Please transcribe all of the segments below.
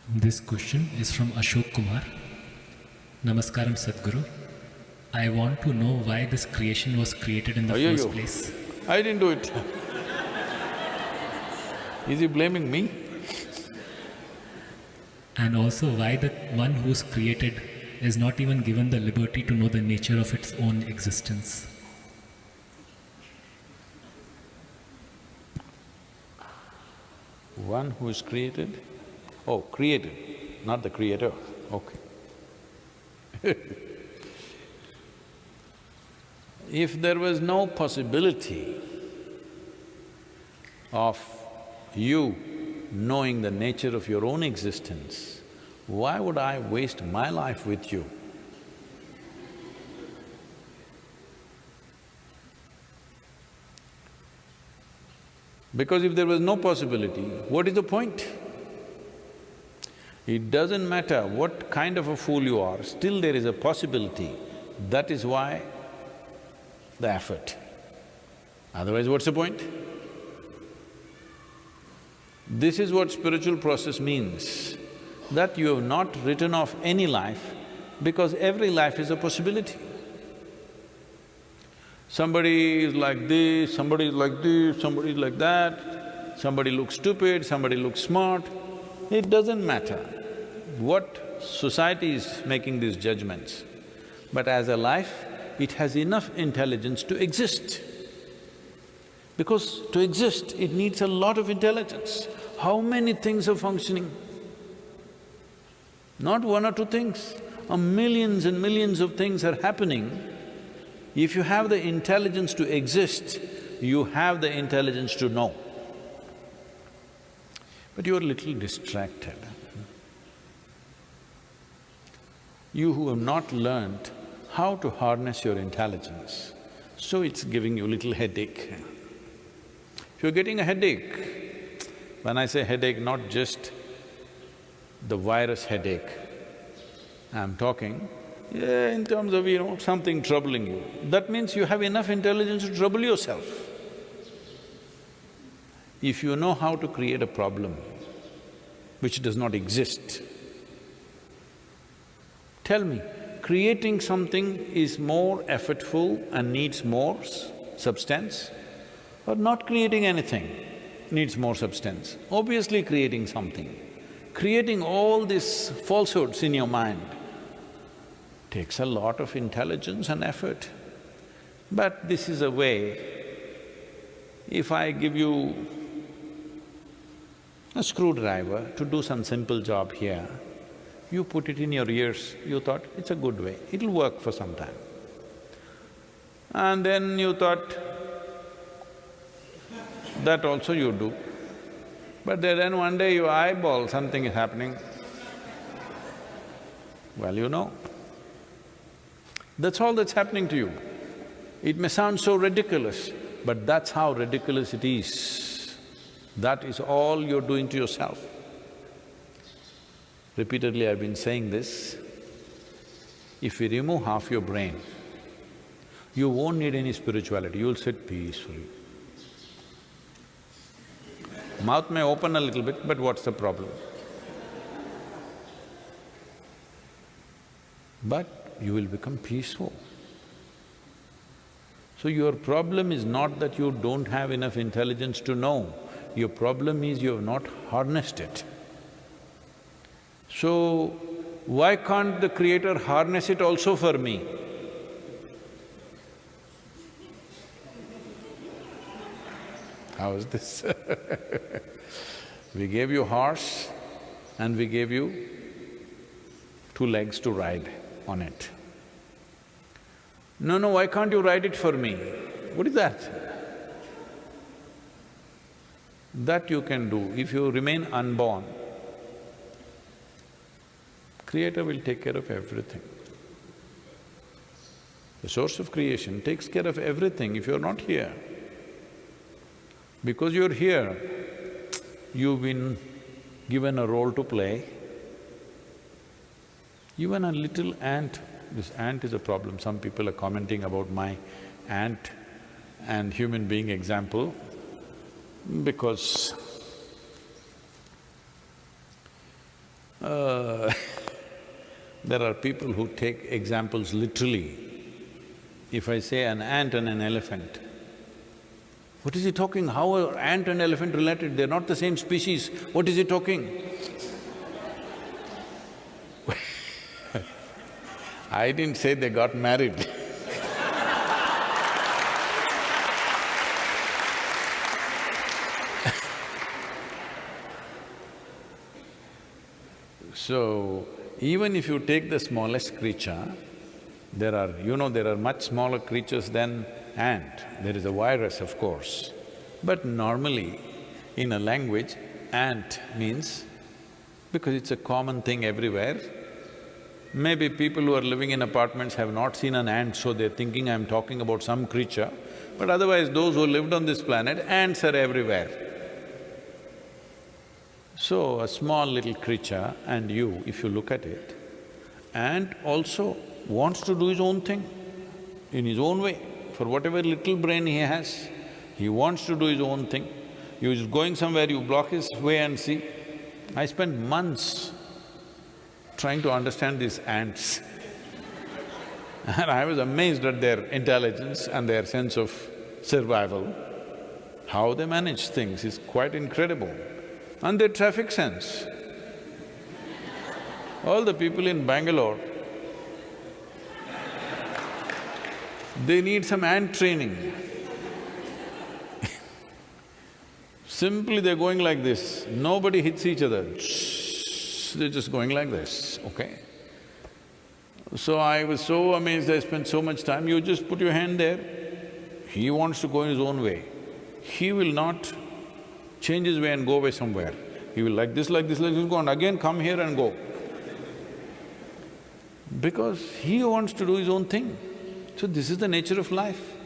This question is from Ashok Kumar. Namaskaram Sadhguru. I want to know why this creation was created in the first place. I didn't do it. Is he blaming me? And also why the one who's created is not even given the liberty to know the nature of its own existence. One who is created? Oh, created, not the creator, okay. If there was no possibility of you knowing the nature of your own existence, why would I waste my life with you? Because if there was no possibility, what is the point? It doesn't matter what kind of a fool you are, still there is a possibility. That is why the effort. Otherwise, what's the point? This is what spiritual process means, that you have not written off any life because every life is a possibility. Somebody is like this, somebody is like this, somebody is like that, somebody looks stupid, somebody looks smart. It doesn't matter what society is making these judgments, but as a life, it has enough intelligence to exist. Because to exist, it needs a lot of intelligence. How many things are functioning? Not one or two things, millions and millions of things are happening. If you have the intelligence to exist, you have the intelligence to know. But you're a little distracted. You who have not learned how to harness your intelligence, so it's giving you a little headache. If you're getting a headache, when I say headache, not just the virus headache, I'm talking in terms of, something troubling you, that means you have enough intelligence to trouble yourself. If you know how to create a problem which does not exist, tell me, creating something is more effortful and needs more substance, or not creating anything needs more substance? Obviously creating something. Creating all these falsehoods in your mind takes a lot of intelligence and effort. But this is a way, if I give you a screwdriver to do some simple job here, you put it in your ears, you thought, it's a good way, it'll work for some time. And then you thought, that also you do. But then one day you eyeball something is happening, well, you know. That's all that's happening to you. It may sound so ridiculous, but that's how ridiculous it is. That is all you're doing to yourself. Repeatedly I've been saying this, if we remove half your brain, you won't need any spirituality, you'll sit peacefully. Mouth may open a little bit, but what's the problem? But you will become peaceful. So your problem is not that you don't have enough intelligence to know, your problem is you have not harnessed it. So, why can't the Creator harness it also for me? How is this? We gave you horse and we gave you 2 legs to ride on it. No, why can't you ride it for me? What is that? That you can do if you remain unborn. Creator will take care of everything. The source of creation takes care of everything if you're not here. Because you're here, you've been given a role to play. Even a little ant, this ant is a problem. Some people are commenting about my ant and human being example, because Uh, there are people who take examples literally. If I say an ant and an elephant, what is he talking? How are ant and elephant related? They're not the same species. What is he talking? I didn't say they got married. So, even if you take the smallest creature, there are much smaller creatures than ant. There is a virus, of course. But normally, in a language, ant means, because it's a common thing everywhere, maybe people who are living in apartments have not seen an ant, so they're thinking I'm talking about some creature, but otherwise those who lived on this planet, ants are everywhere. So, a small little creature and you, if you look at it, ant also wants to do his own thing in his own way. For whatever little brain he has, he wants to do his own thing. He's going somewhere, you block his way and see. I spent months trying to understand these ants and I was amazed at their intelligence and their sense of survival. How they manage things is quite incredible. And their traffic sense. All the people in Bangalore, they need some ant training. Simply they're going like this, nobody hits each other, they're just going like this, okay? So I was so amazed, I spent so much time, you just put your hand there, he wants to go in his own way. He will not change his way and go away somewhere. He will like this, go and again come here and go. Because he wants to do his own thing. So this is the nature of life.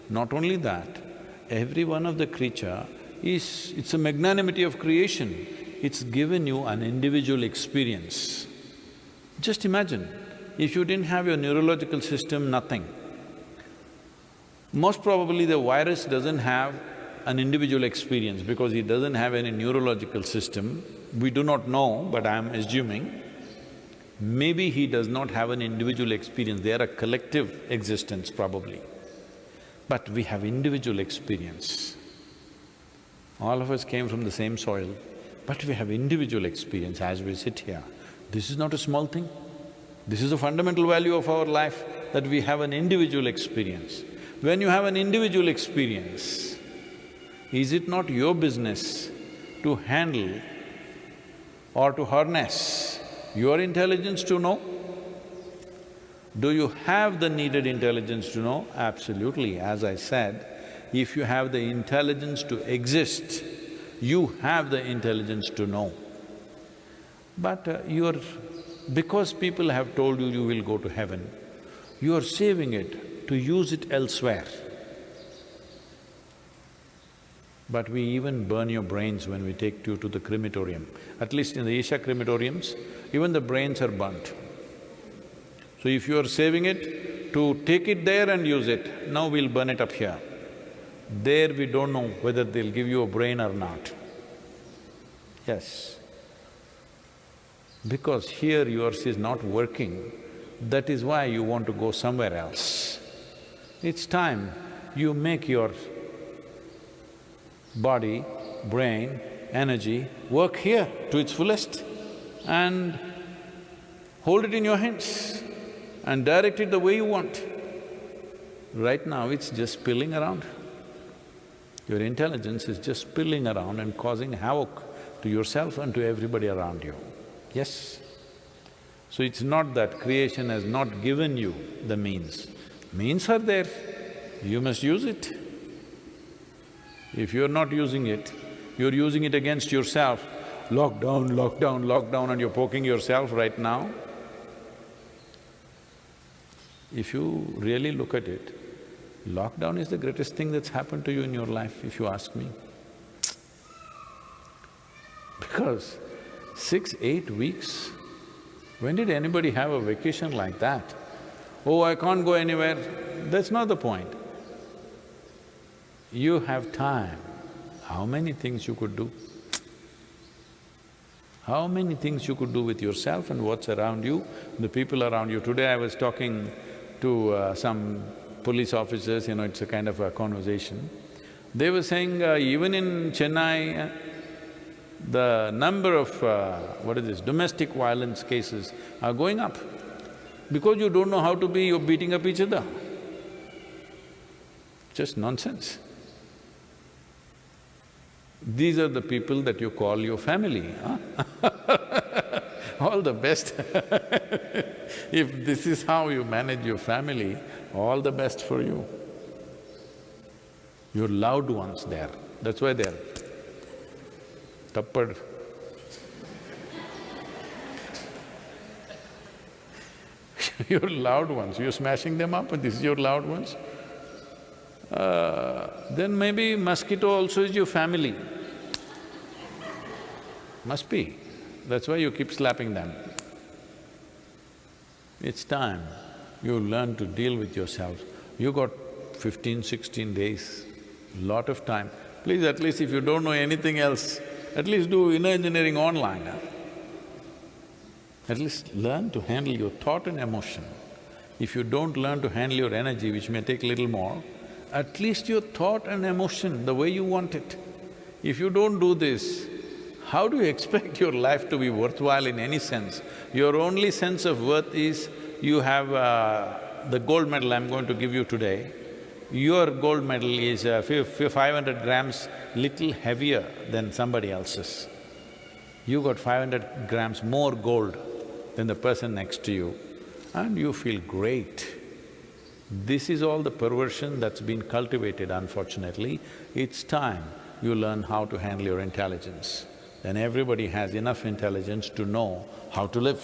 Not only that, every one of the creature it's a magnanimity of creation. It's given you an individual experience. Just imagine, if you didn't have your neurological system, nothing. Most probably the virus doesn't have an individual experience because he doesn't have any neurological system. We do not know, but I am assuming, maybe he does not have an individual experience, they are a collective existence probably. But we have individual experience. All of us came from the same soil, but we have individual experience as we sit here. This is not a small thing. This is a fundamental value of our life, that we have an individual experience. When you have an individual experience, is it not your business to handle or to harness your intelligence to know? Do you have the needed intelligence to know? Absolutely. As I said, if you have the intelligence to exist, you have the intelligence to know. But because people have told you you will go to heaven, you are saving it to use it elsewhere. But we even burn your brains when we take you to the crematorium. At least in the Isha crematoriums, even the brains are burnt. So if you are saving it to take it there and use it, now we'll burn it up here. There we don't know whether they'll give you a brain or not. Yes. Because here yours is not working, that is why you want to go somewhere else. It's time you make your body, brain, energy work here to its fullest and hold it in your hands and direct it the way you want. Right now it's just spilling around. Your intelligence is just spilling around and causing havoc to yourself and to everybody around you. Yes? So it's not that creation has not given you the means. Means are there, you must use it. If you're not using it, you're using it against yourself. Lockdown, lockdown, lockdown, and you're poking yourself right now. If you really look at it, lockdown is the greatest thing that's happened to you in your life, if you ask me. Because 6, 8 weeks, when did anybody have a vacation like that? Oh, I can't go anywhere, that's not the point. You have time, how many things you could do? How many things you could do with yourself and what's around you, the people around you. Today I was talking to some police officers, it's a kind of a conversation. They were saying even in Chennai, the number of domestic violence cases are going up. Because you don't know how to be, you're beating up each other. Just nonsense. These are the people that you call your family, huh? All the best. If this is how you manage your family, all the best for you. Your loved ones there, that's why they're tappad. Your loved ones, you're smashing them up and this is your loved ones. Then maybe mosquito also is your family. Must be. That's why you keep slapping them. It's time you learn to deal with yourself. You got 15, 16 days, lot of time. Please, at least if you don't know anything else, at least do inner engineering online. At least learn to handle your thought and emotion. If you don't learn to handle your energy, which may take a little more, at least your thought and emotion, the way you want it. If you don't do this, how do you expect your life to be worthwhile in any sense? Your only sense of worth is you have the gold medal I'm going to give you today. Your gold medal is 500 grams little heavier than somebody else's. You got 500 grams more gold than the person next to you and you feel great. This is all the perversion that's been cultivated, unfortunately. It's time you learn how to handle your intelligence. Then everybody has enough intelligence to know how to live.